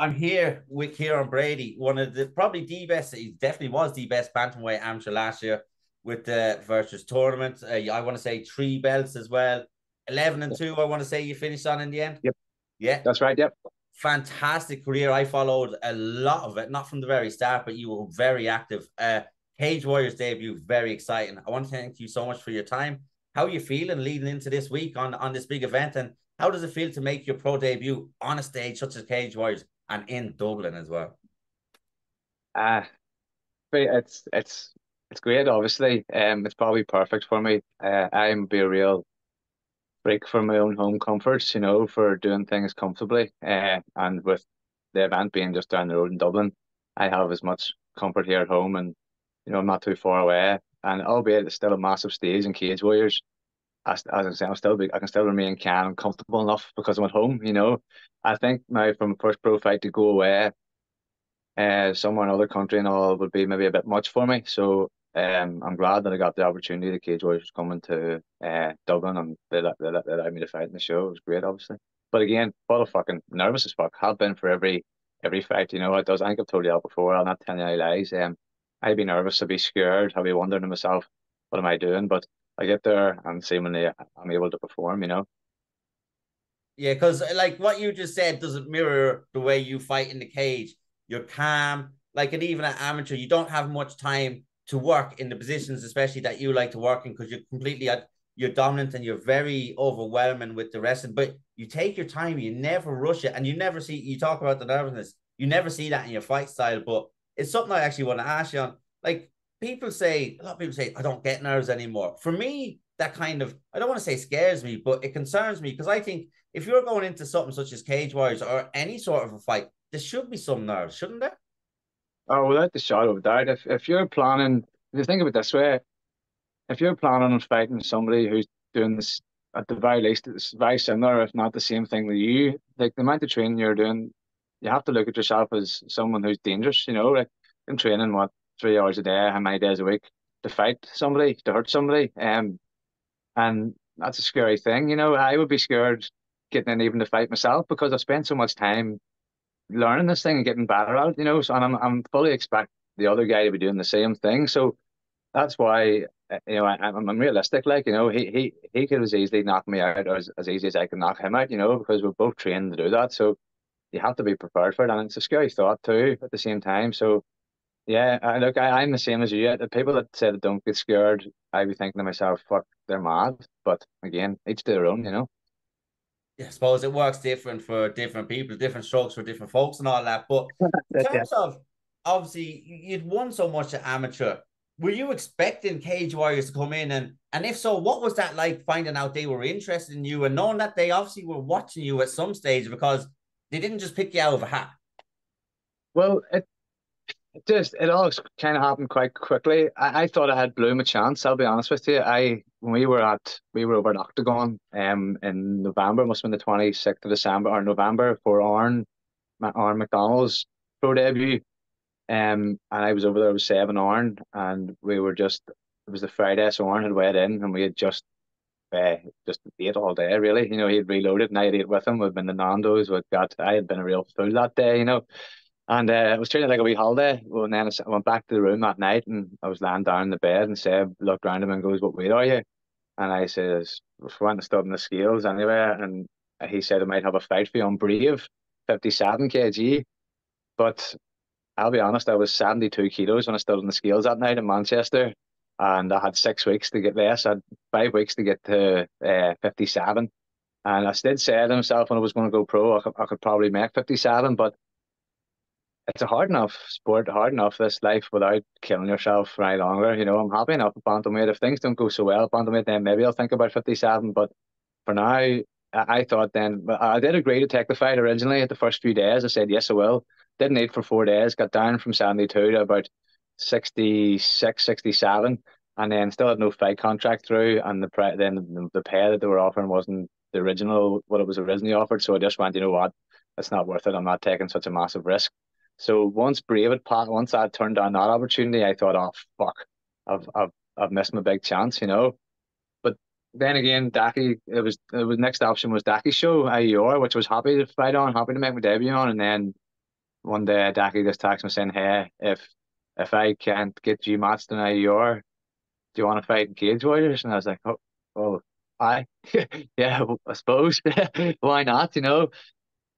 I'm here with Ciaran Brady, one of the probably the best. He definitely was the best bantamweight amateur last year with the Virtus tournament. I want to say three belts as well, 11-2. I want to say you finished on in the end. Yep, Yeah, that's right. Yep. fantastic career. I followed a lot of it, not from the very start, but you were very active. Cage Warriors debut, very exciting. I want to thank you so much for your time. How are you feeling leading into this week on this big event, and how does it feel to make your pro debut on a stage such as Cage Warriors and in Dublin as well? Uh, but it's great. Obviously, it's probably perfect for me. I'm be a real break from my own home comforts, for doing things comfortably. And with the event being just down the road in Dublin, I have as much comfort here at home, and I'm not too far away. And albeit it's still a massive stage in Cage Warriors, as I say, I can still remain calm and comfortable enough because I'm at home. I think now from first pro fight to go away somewhere in another country and all would be maybe a bit much for me. So I'm glad that I got the opportunity. The Cage Warriors was coming to Dublin, and they allowed me to fight in the show. It was great, obviously. But again, full of fucking nervous as fuck. Have been for every fight. It does. I think I've told you that before. I'll not tell you any lies. I'd be nervous. I'd be scared. I'd be wondering to myself, what am I doing? But I get there and seemingly I'm able to perform. Yeah, because like what you just said doesn't mirror the way you fight in the cage. You're calm, like, and even an amateur, you don't have much time to work in the positions, especially that you like to work in, because you're completely at you're dominant and you're very overwhelming with the wrestling. But you take your time, you never rush it, and you never see. You talk about the nervousness, you never see that in your fight style. But it's something I actually want to ask you on. Like a lot of people say, I don't get nerves anymore. For me, that kind of I don't want to say scares me, but it concerns me because I think if you're going into something such as Cage Warriors or any sort of a fight, there should be some nerves, shouldn't there? Oh, without the shadow of a doubt, if you're planning, if you think of it this way, if you're planning on fighting somebody who's doing this at the very least, it's very similar, if not the same thing that you, like the amount of training you're doing, you have to look at yourself as someone who's dangerous, like I'm training what 3 hours a day, how many days a week to fight somebody, to hurt somebody. And that's a scary thing, I would be scared getting in even to fight myself because I've spent so much time learning this thing and getting better at it. So and I'm fully expect the other guy to be doing the same thing. So that's why I'm realistic. Like he could as easily knock me out as easy as I can knock him out. Because we're both trained to do that. So you have to be prepared for it, and it's a scary thought too at the same time. So yeah, I'm the same as you. The people that said don't get scared, I'd be thinking to myself, fuck, they're mad. But again, each to their own. I suppose it works different for different people, different strokes for different folks and all that. But in Yeah. terms of obviously you'd won so much at amateur. Were you expecting Cage Warriors to come in and if so, what was that like finding out they were interested in you and knowing that they obviously were watching you at some stage because they didn't just pick you out of a hat? Well, it all kind of happened quite quickly. I thought I had blew my chance. I'll be honest with you. When we were over at Octagon in November, must have been the 26th of December or November for Aaron McDonald's pro debut. And I was over there with Seb and Aaron, and we were just it was the Friday, so Aaron had weighed in, and we had just ate all day. Really, he had reloaded, and I had ate with him. We'd been to Nando's. I had been a real fool that day. And I was treating it like a wee holiday. Well, and then I went back to the room that night and I was lying down in the bed and Seb looked around him and goes, "What weight are you?" And I says, "We went to stud in the scales anyway." And he said, "I might have a fight for you on Brave, 57 kg." But I'll be honest, I was 72 kilos when I stood on the scales that night in Manchester. And I had 6 weeks to get less. I had 5 weeks to get to 57. And I did say to myself when I was going to go pro, I could probably make 57, but it's a hard enough sport, hard enough this life without killing yourself for any longer. I'm happy enough at bantamweight. If things don't go so well at bantamweight, then maybe I'll think about 57. But for now, I thought then, but I did agree to take the fight originally at the first few days. I said, yes, I will. Didn't eat for 4 days, got down from 72 to about 66, 67, and then still had no fight contract through. And then the pay that they were offering wasn't the original, what it was originally offered. So I just went, you know what? It's not worth it. I'm not taking such a massive risk. So once I turned down that opportunity, I thought, oh fuck, I've missed my big chance. But then again, it was next option was Daki's show, IER, which I was happy to fight on, happy to make my debut on, and then one day Daki just texted me saying, "Hey, if I can't get you matched tonight, do you want to fight in Cage Warriors?" And I was like, "Oh, well, hi, yeah, well, I suppose, why not? You know,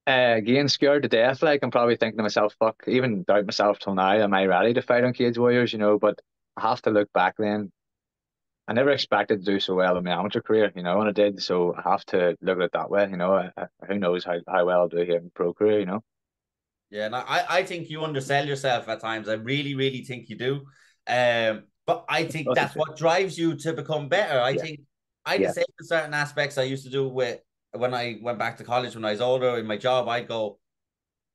again, scared to death. Like I'm probably thinking to myself, fuck, even doubt myself till now, am I ready to fight on Cage Warriors? You know, but I have to look back then. I never expected to do so well in my amateur career, you know, and I did. So I have to look at it that way, you know. Who knows how well I'll do here in pro career, you know. Yeah, and I think you undersell yourself at times. I really, really think you do. But I think Nothing that's to- what drives you to become better. I Yeah, think I the yeah, same in certain aspects. I used to do with when I went back to college when I was older in my job. I'd go,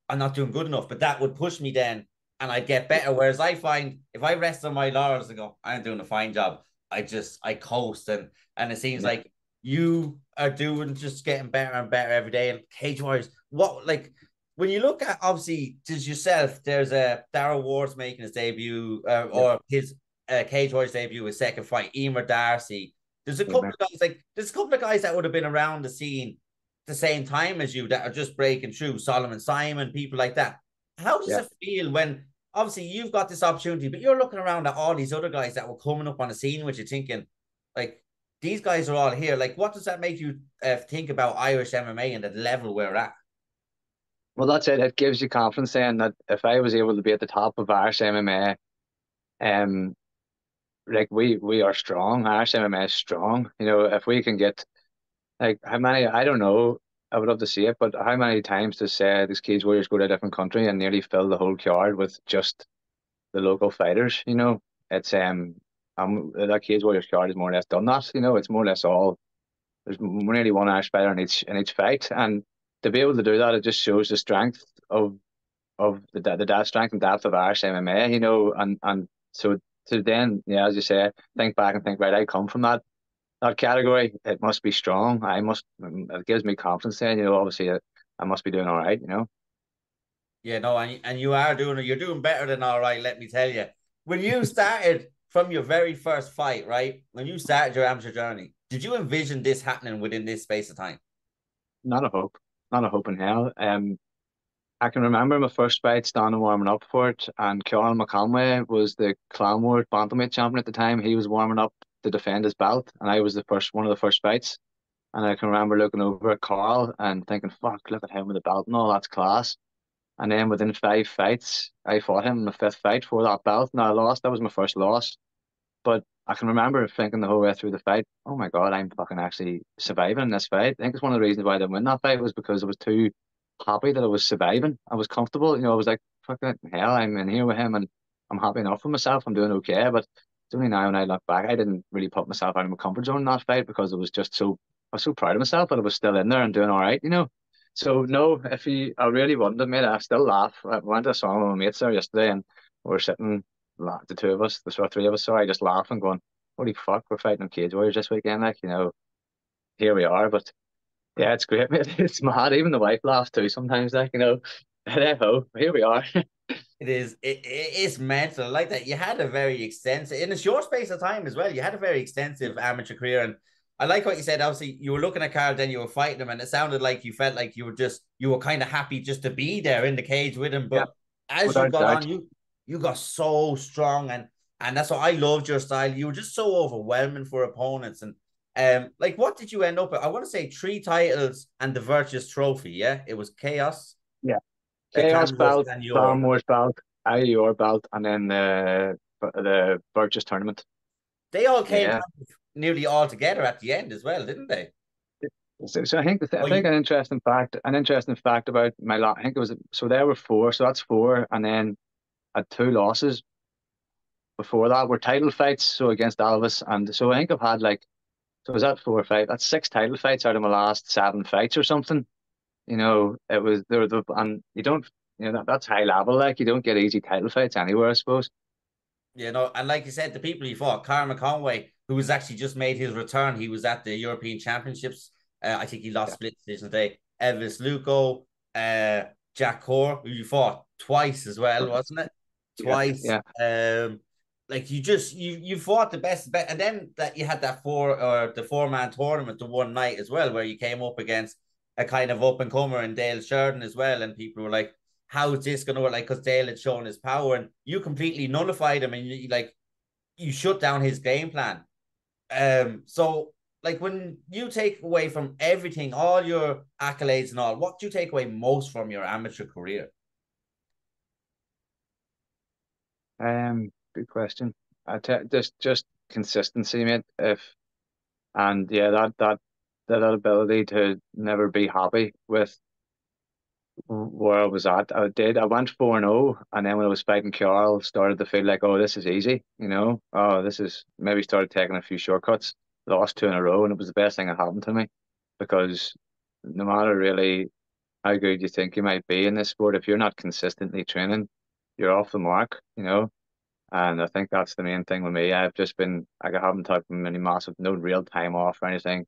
I'm not doing good enough, but that would push me then and I'd get yeah, better. Whereas I find if I rest on my laurels and go, I'm doing a fine job, I coast and it seems yeah, like you are doing just getting better and better every day. And Cage Warriors, what like when you look at obviously just yourself, there's a Darryl Ward's making his debut yeah, or his Cage Warriors debut, his second fight, Emer Darcy. There's a yeah, couple man. of guys like there's a couple of guys that would have been around the scene the same time as you that are just breaking through, Solomon Simon, people like that. How does Yeah. it feel when obviously you've got this opportunity, but you're looking around at all these other guys that were coming up on the scene, which you're thinking, like, these guys are all here. Like, what does that make you think about Irish MMA and the level we're at? Well, that's it. It gives you confidence saying that if I was able to be at the top of Irish MMA, um, like we are strong. Irish MMA is strong. You know, if we can get like how many, I don't know, I would love to see it, but how many times does say these Cage Warriors go to a different country and nearly fill the whole card with just the local fighters? You know, it's that Cage Warriors card is more or less done that. You know, it's more or less all there's nearly one Irish fighter in each fight, and to be able to do that, it just shows the strength of the strength and depth of Irish MMA. You know, and so to then, yeah, as you say, think back and think, right, I come from that category. It must be strong. It gives me confidence then, you know, obviously I must be doing all right, you know. Yeah, no, and you are doing it. You're doing better than all right, let me tell you. When you started from your very first fight, right? When you started your amateur journey, did you envision this happening within this space of time? Not a hope. Not a hope in hell. I can remember my first fight standing warming up for it, and Ciaran McConway was the Clanmore bantamweight champion at the time. He was warming up to defend his belt, and I was the first one of the first fights. And I can remember looking over at Carl and thinking, fuck, look at him with the belt and all, that's class. And then within 5 fights, I fought him in the fifth fight for that belt. Now I lost. That was my first loss. But I can remember thinking the whole way through the fight, oh my God, I'm fucking actually surviving in this fight. I think it's one of the reasons why I didn't win that fight was because I was too happy that I was surviving. I was comfortable. You know, I was like, fuck it, hell, I'm in here with him and I'm happy enough with myself. I'm doing okay. But it's only now when I look back, I didn't really put myself out of my comfort zone in that fight because it was just I was so proud of myself that I was still in there and doing all right, you know. So no, I really wouldn't have made it. I still laugh. I went to a song with my mates there yesterday and we were sitting the two of us, the sort of three of us, sorry, just laughing, going, "Holy fuck, we're fighting on Cage Warriors this weekend!" Like, you know, here we are. But yeah, it's great, mate. It's mad. Even the wife laughs too sometimes. Like, you know, hey ho, here we are. It is. It's mental like that. You had a very extensive in a short space of time as well. You had a very extensive amateur career, and I like what you said. Obviously, you were looking at Carl, then you were fighting him, and it sounded like you felt like you were kind of happy just to be there in the cage with him. Yeah, But as you without got doubt. on, you got so strong, and that's what I loved your style. You were just so overwhelming for opponents, and like what did you end up with? I want to say 3 titles and the Virtuous Trophy. Yeah, it was Chaos, Yeah, Chaos Kansas, belt, and Clan your. Wars belt, IER belt, and then the Burgess tournament. They all came Yeah. kind of nearly all together at the end as well, didn't they? So I think I Oh, think you, an interesting fact about my lot. I think it was so there were four, so that's four, and then I had two losses before that were title fights, so against Alvis, and so I think I've had like so was that 4 or 5? That's six title fights out of my last 7 fights or something. You know, it was there were and you don't that's high level, like you don't get easy title fights anywhere, I suppose. you know, and like you said, the people he fought, Carl Conway, who was actually just made his return, he was at the European Championships. I think he lost Yeah, split decision today. Elvis Luco, Jack Core, who you fought twice as well, wasn't it? yeah, Twice. yeah, Like you fought the best bet, and then that you had that the 4 man tournament the one night as well, where you came up against a kind of up and comer in Dale Sheridan as well, and people were like, how is this going to work? Like, because Dale had shown his power, and you completely nullified him, and you shut down his game plan. So like when you take away from everything, all your accolades and all, what do you take away most from your amateur career? Good question. Just consistency, mate. If and yeah, that ability to never be happy with where I was at. I went 4-0, and then when I was fighting Carl, started to feel like, oh, this is easy, you know. Oh, this is maybe started taking a few shortcuts. Lost two in a row, and it was the best thing that happened to me because no matter really how good you think you might be in this sport, if you're not consistently training, you're off the mark, you know. And I think that's the main thing with me. I've just been like I haven't taken any massive, no real time off or anything.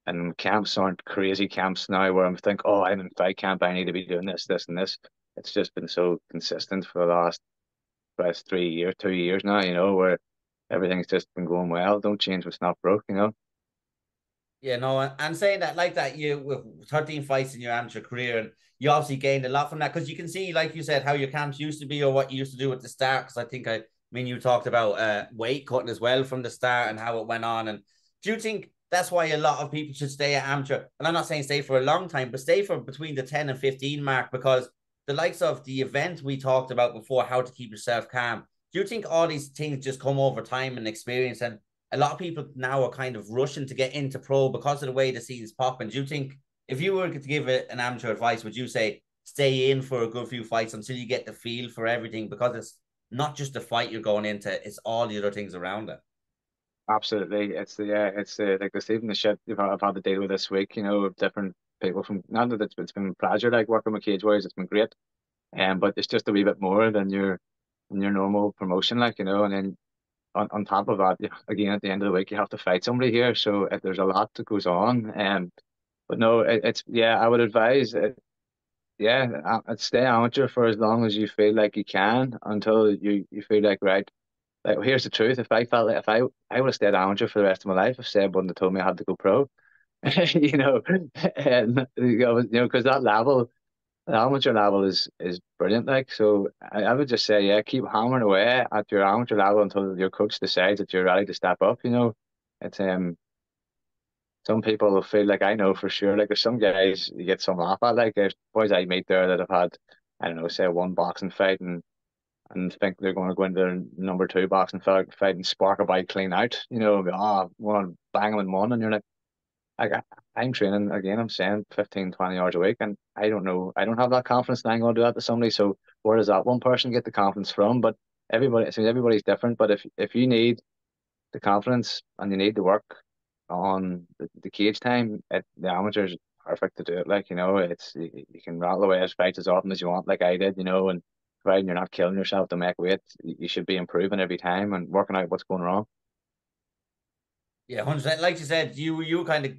And camps aren't crazy camps now where I'm think, oh, I'm in fight camp, I need to be doing this, this, and this. It's just been so consistent for the last 3 years, 2 years now, you know, where everything's just been going well. Don't change what's not broke, you know. Yeah, no, and saying that like that, you with 13 fights in your amateur career, and you obviously gained a lot from that because you can see, like you said, how your camps used to be or what you used to do at the start. Because I mean, you talked about weight cutting as well from the start and how it went on. And do you think that's why a lot of people should stay at amateur? And I'm not saying stay for a long time, but stay for between the 10 and 15 mark because the likes of the event we talked about before, how to keep yourself calm. Do you think all these things just come over time and experience and a lot of people now are kind of rushing to get into pro because of the way the scene's popping. Do you think if you were to give it an amateur advice, would you say stay in for a good few fights until you get the feel for everything? Because it's not just the fight you're going into, it's all the other things around it. Absolutely. It's like this even the shit I've had to deal with this week, you know, with different people from not that it's been a pleasure like working with Cage Warriors, it's been great. But it's just a wee bit more than your normal promotion, like, you know, and then on top of that, again, at the end of the week, you have to fight somebody here. So there's a lot that goes on. But no, yeah, I would advise it. Yeah, I'd stay amateur for as long as you feel like you can until you feel like, right. Like, well, here's the truth. If I felt like if I would have stayed amateur for the rest of my life, if Seb wouldn't have told me I had to go pro, you know, and because that level, the amateur level is brilliant. Like, so I would just say, yeah, keep hammering away at your amateur level until your coach decides that you're ready to step up. You know, it's some people will feel like I know for sure. Like, there's some guys you get some laugh at. Like, there's boys I meet there that have had, I don't know, say one boxing fight and think they're going to go into their number two boxing fight and spark a bike clean out. You know, one bang them in one, and you're like, I'm training again. I'm saying 15, 20 hours a week, and I don't know. I don't have that confidence that I'm going to do that to somebody. So where does that one person get the confidence from? But everybody's different. But if you need the confidence and you need to work on the cage time, the amateurs perfect to do it. Like, you know, you can rattle away as fights as often as you want, like I did, you know, and providing you're not killing yourself to make weight, you should be improving every time and working out what's going wrong. Yeah, 100%. Like you said, you were kind of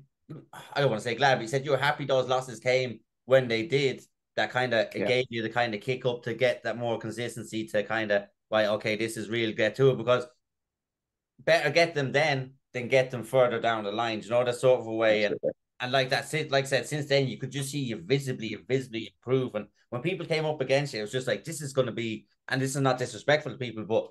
I don't want to say glad, but you said you were happy those losses came when they did. That kind of it Yeah, gave you the kind of kick up to get that more consistency to kind of like, okay, this is real, get to it because better get them then than get them further down the line. You know, that sort of a way. absolutely. And like that, like I said, since then you could just see you visibly improve. And when people came up against you, it was just like this is going to be, and this is not disrespectful to people, but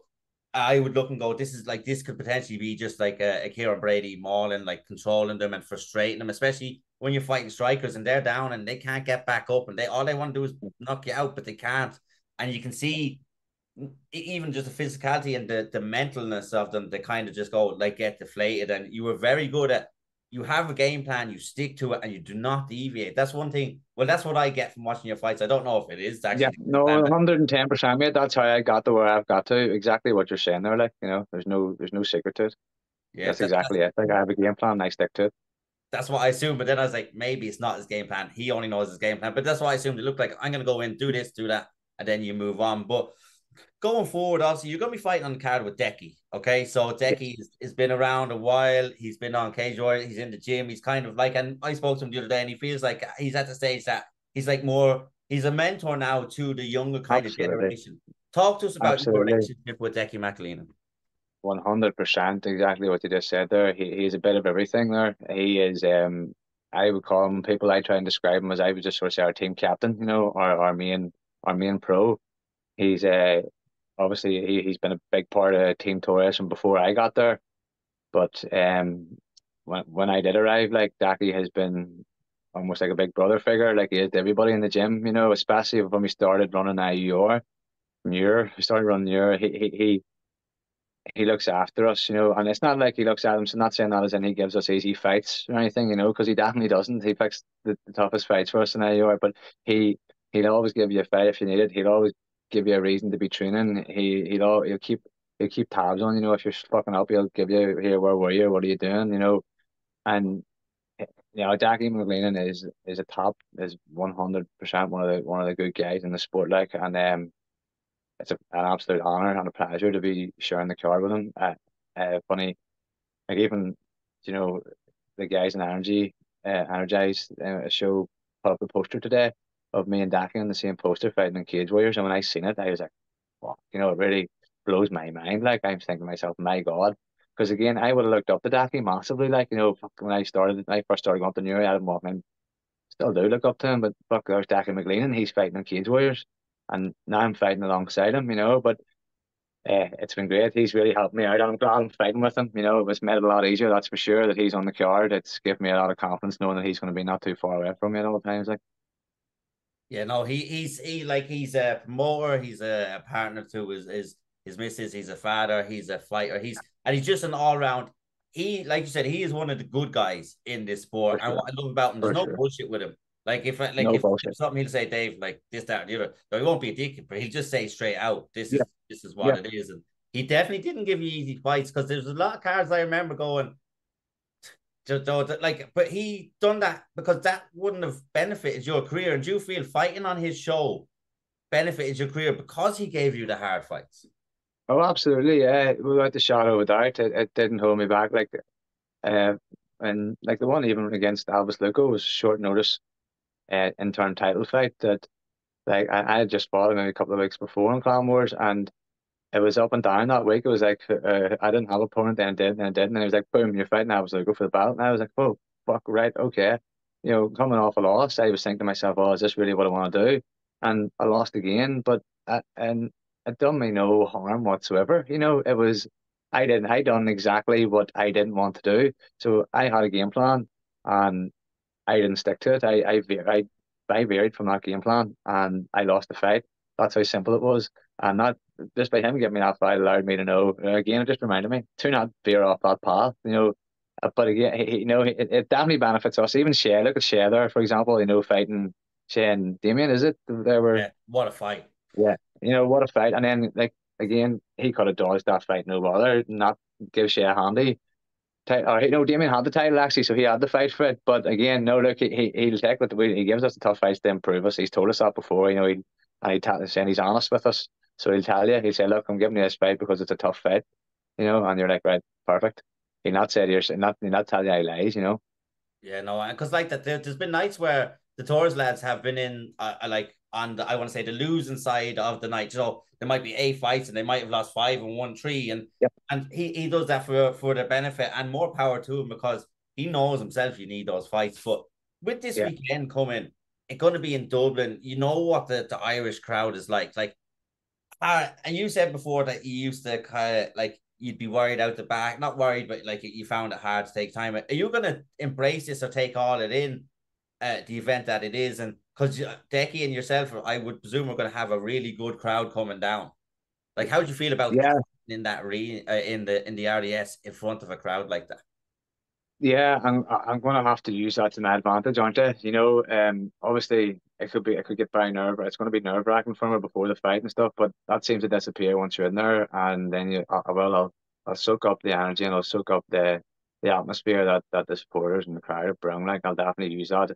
I would look and go, this is like this could potentially be just like a Ciaran Brady mauling, like controlling them and frustrating them, especially when you're fighting strikers and they're down and they can't get back up and they all they want to do is knock you out, but they can't. And you can see even just the physicality and the mentalness of them, they kind of just go like get deflated. And you were very good at you have a game plan, you stick to it, and you do not deviate. That's one thing. Well, that's what I get from watching your fights. I don't know if it is Yeah, actually the game no, plan, but 110%, mate. That's how I got to where I've got to. Exactly what you're saying there. Like, you know, there's no secret to it. yeah, That's exactly it. Like, I have a game plan and I stick to it. that's what I assumed. But then I was like, maybe it's not his game plan. He only knows his game plan. But that's what I assumed. It looked like I'm gonna go in, do this, do that, and then you move on. But going forward, obviously, you're gonna be fighting on the card with Decky. Okay, so Yes. Decky has been around a while. He's been on Cage Warrior. He's in the gym. He's kind of like, and I spoke to him the other day, and he feels like he's at the stage that he's like more. He's a mentor now to the younger kind of Absolutely. generation. Talk to us about your Absolutely. relationship with Decky McAleena. 100%, exactly what you just said there. He's a bit of everything there. He is, I would call him, people I try and describe him as I would just sort of say our team captain, you know, our main. our main pro. He's obviously he's been a big part of Team Torres from before I got there. But when I did arrive, like Daki has been almost like a big brother figure, like he is to everybody in the gym, especially when we started running IUR. We started running Muir. He looks after us, and it's not like he looks at them. So not saying that as in he gives us easy fights or anything, because he definitely doesn't. He picks the toughest fights for us in IUR, but he he'll always give you a fight if you need it. He'll always give you a reason to be training. He'll keep tabs on, if you're fucking up, he'll give you here, where were you, what are you doing, and Jackie McLean is a top, is 100% one of the good guys in the sport, like, and it's an absolute honor and a pleasure to be sharing the card with him. Funny, like even you know the guys in Energize show put up a poster today of me and Daki on the same poster fighting in Cage Warriors, and when I seen it, I was like, "Wow!" It really blows my mind. Like I'm thinking to myself, "My God." Because again, I would have looked up to Daki massively. Like, when I first started going to New York, I didn't walk in. Still do look up to him, but fuck, there's Daki McLean, and he's fighting in Cage Warriors, and now I'm fighting alongside him. But it's been great. He's really helped me out. I'm glad I'm fighting with him. It was made it a lot easier, that's for sure, that he's on the card. It's given me a lot of confidence knowing that he's going to be not too far away from me at all times. Like, Yeah, no, he's a promoter, he's a partner to his missus, he's a father, he's a fighter, he's just an all round. He, like you said, he is one of the good guys in this sport, for and sure, what I love about him, there's for no sure. bullshit with him. Like No if bullshit. something he'll say, Dave, like this, that, and the other. No, he won't be a dick, but he'll just say straight out, Yeah, this is what yeah. it is, and he definitely didn't give you easy fights because there's a lot of cards I remember going, like, but he done that because that wouldn't have benefited your career. And do you feel fighting on his show benefited your career because he gave you the hard fights? Oh, absolutely. Yeah, without the shadow of a doubt, it didn't hold me back. Like, uh, and like the one even against Albus Luco was short notice, interim title fight that like I had just fought him maybe a couple of weeks before in Clan Wars, and it was up and down that week. It was like I didn't have an opponent, then I did, then I did, and then it was like, boom, you're fighting. I was like, go for the belt, and I was like, oh, fuck, right, okay. Coming off a loss, I was thinking to myself, oh, is this really what I want to do? And I lost again, but and it done me no harm whatsoever. It was I done exactly what I didn't want to do, so I had a game plan, and I didn't stick to it. I varied from that game plan, and I lost the fight. That's how simple it was. And that just by him giving me that fight allowed me to know. Again, it just reminded me to not veer off that path. But again, it definitely benefits us. Even Shea, look at Shea there, for example. Fighting Shea and Damien, is it? They were, Yeah, what a fight. yeah. What a fight. And then like again, he could have dodged that fight no bother, not give Shea a handy. No, Damien had the title actually, so he had the fight for it. But again, no, look, he'll take what he gives us the tough fights to improve us. He's told us that before, saying he's honest with us. So he'll tell you, he'll say, look, I'm giving you this fight because it's a tough fight, and you're like, right, perfect. He'll not say he'll not tell you he lies. Yeah, no, because like that, there's been nights where the Tours lads have been in, like on the, I want to say the losing side of the night. So there might be 8 fights and they might have lost five and won three, and Yep. he does that for the benefit and more power to him because he knows himself you need those fights. But with this Yeah. weekend coming, it's going to be in Dublin. You know what the Irish crowd is like. And you said before that you used to kind of like you'd be worried out the back, not worried, but like you found it hard to take time. Are you going to embrace this or take all it in, the event that it is? And because Decky and yourself, I would presume, are going to have a really good crowd coming down. Like, how do you feel about Yeah. in that in the RDS in front of a crowd like that? Yeah, I'm gonna have to use that to my advantage, aren't I? Obviously it could get very it's gonna be nerve-wracking for me before the fight and stuff, but that seems to disappear once you're in there, and then I'll soak up the energy, and I'll soak up the atmosphere that the supporters and the crowd have bring. Like, I'll definitely use that.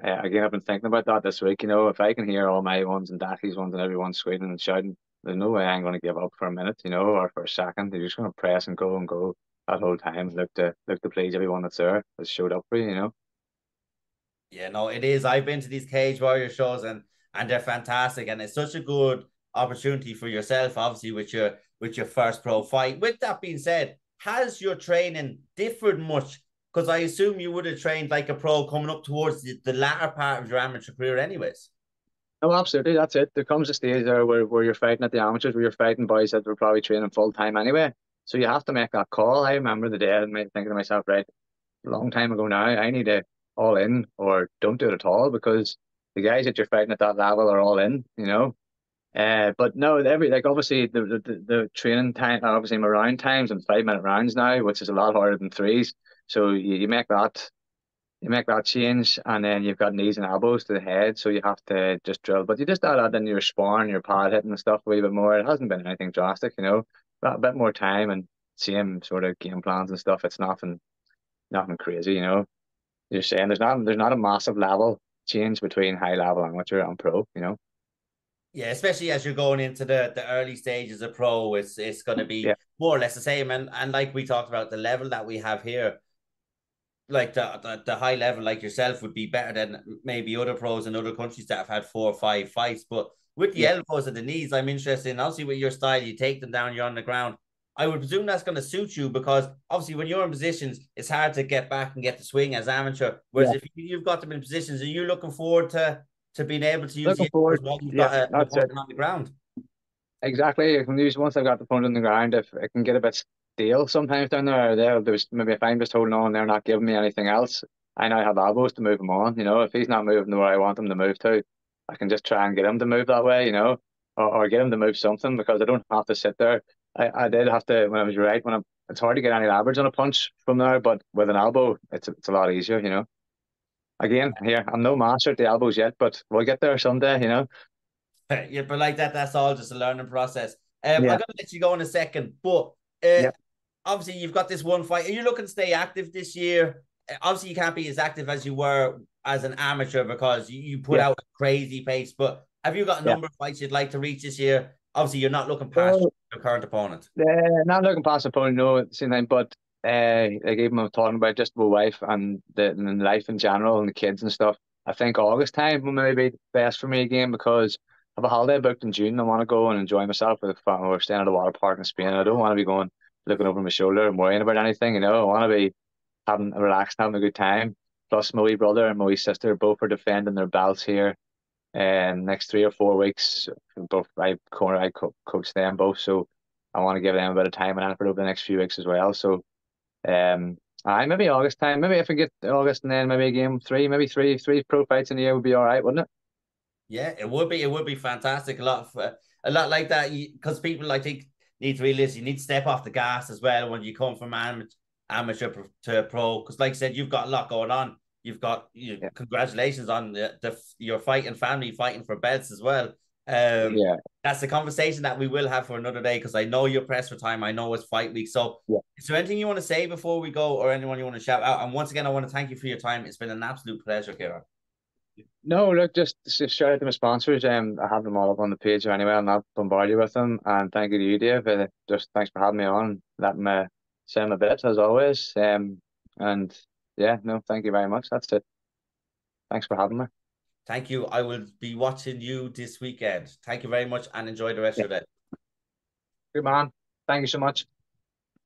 Again, I've been thinking about that this week. If I can hear all my ones and Daki's ones and everyone screaming and shouting, there's no way I'm going to give up for a minute, or for a second. They're just going to press and go that whole time. Look to please everyone that's there, that's showed up for you. Yeah, no, it is. I've been to these Cage Warrior shows and they're fantastic, and it's such a good opportunity for yourself, obviously, with your first pro fight. With that being said, has your training differed much? Because I assume you would have trained like a pro coming up towards the latter part of your amateur career, anyways. No, absolutely. That's it. There comes a stage there where you're fighting at the amateurs, where you're fighting boys that were probably training full time anyway. So you have to make that call. I remember the day I was thinking to myself, right, a long time ago now, I need to all in or don't do it at all because the guys that you're fighting at that level are all in, you know. But no, every like obviously the training time, obviously my round times and 5 minute rounds now, which is a lot harder than threes. So you make that change, and then you've got knees and elbows to the head, so you have to just drill. But you just add that in your sparring, your pad hitting and stuff a wee bit more. It hasn't been anything drastic, you know. A bit more time and same sort of game plans and stuff. It's nothing crazy, you know. You're saying there's not a massive level change between high level amateur and pro, you know. Yeah, especially as you're going into the early stages of pro, it's going to be Yeah, more or less the same. And like we talked about, the level that we have here, like the high level like yourself would be better than maybe other pros in other countries that have had 4 or 5 fights. But with the yeah, elbows and the knees, I'm interested in obviously with your style, you take them down, you're on the ground. I would presume that's going to suit you because obviously when you're in positions, it's hard to get back and get the swing as amateur. Whereas yeah. if you've got them in positions, are you looking forward to being able to use Looking the elbows forward. while you've Yeah, got an that's it. opponent on the ground? Exactly. I can use once I've got the phone on the ground, if it can get a bit stale sometimes down there, there's maybe if I'm just holding on, they're not giving me anything else. I now have elbows to move him on. You know, if he's not moving to where I want him to move to, I can just try and get him to move that way. You know, or get him to move something because I don't have to sit there. I did have to when I was right it's hard to get any leverage on a punch from there, but with an elbow, it's a lot easier. You know. Again, here I'm no master at the elbows yet, but we'll get there someday. You know. Yeah, but like that's all just a learning process. I'm Yeah. gonna let you go in a second, but uh, Yeah. obviously you've got this one fight. Are you looking to stay active this year? Obviously, you can't be as active as you were as an amateur because you put Yeah. out a crazy pace. But have you got a Yeah. number of fights you'd like to reach this year? Obviously, you're not looking past Well, your current opponent. not looking past the point, no, at the same time, but like even I'm talking about just my wife and life in general and the kids and stuff. I think August time will maybe be best for me again because I have a holiday booked in June. I want to go and enjoy myself with the family. We're staying at a water park in Spain. I don't want to be going looking over my shoulder and worrying about anything, you know. I want to be having a relaxed, having a good time. Plus, my wee brother and my wee sister both are defending their belts here. And next 3 or 4 weeks, both I coach them both, so I want to give them a bit of time and effort over the next few weeks as well. So, I maybe August time, maybe if we get August and then maybe game three, maybe three pro fights in a year would be all right, wouldn't it? Yeah, it would be. It would be fantastic. A lot like that. Because people, I think, need to realize you need to step off the gas as well when you come from amateur to pro. Because, like I said, you've got a lot going on. You've got Yeah, congratulations on your fighting family fighting for belts as well. Um, yeah, that's a conversation that we will have for another day because I know you're pressed for time. I know it's fight week. So, yeah. is there anything you want to say before we go, or anyone you want to shout out? And once again, I want to thank you for your time. It's been an absolute pleasure, Ciaran. No, look, just shout out to my sponsors. I have them all up on the page anyway. I'll not bombard you with them. And thank you to you, Dave. Just thanks for having me on. Let me say my bit as always. And yeah, no, thank you very much. That's it. Thanks for having me. Thank you. I will be watching you this weekend. Thank you very much and enjoy the rest Yeah, of the day. good man. Thank you so much.